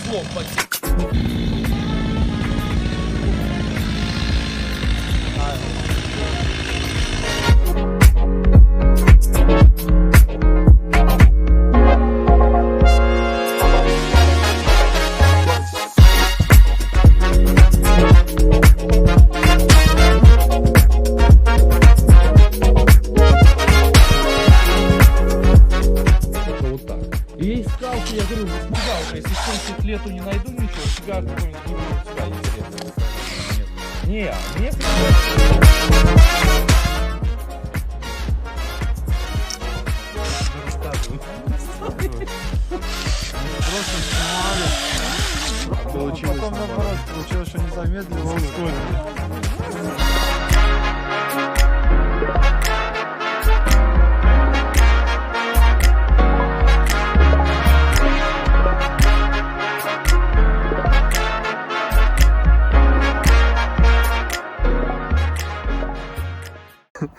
блок подсек. Я говорю, испугал, если 70 лет не найду ничего, фига какой-нибудь фига интересный. Не, мне просто снимали. Получилось, потом наоборот, получилось, что не замедлил, а ускорил.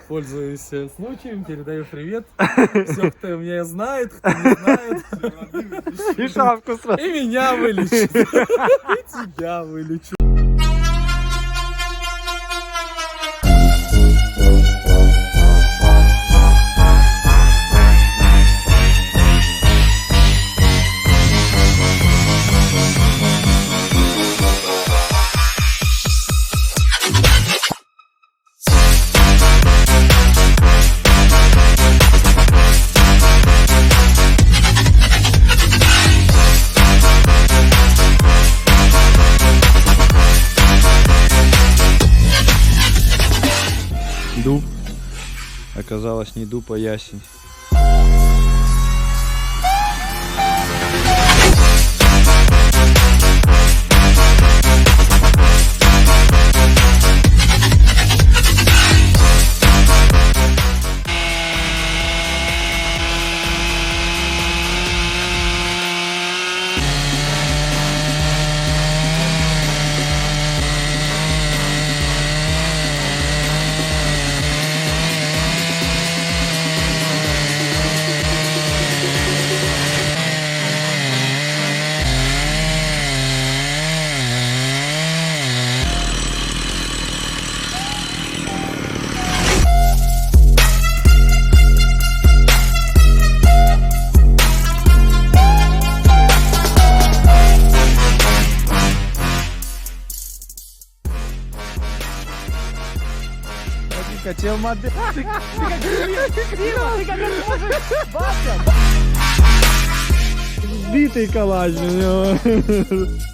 Пользуюсь случаем, передаю привет. Все, кто меня знает, кто не знает. И шапку сразу. И меня вылечит. И тебя вылечит. Дуб. Оказалось, не дуб, а ясень. Хотел модель. Ты как можешь, Бася. Сбитый коллаж у него.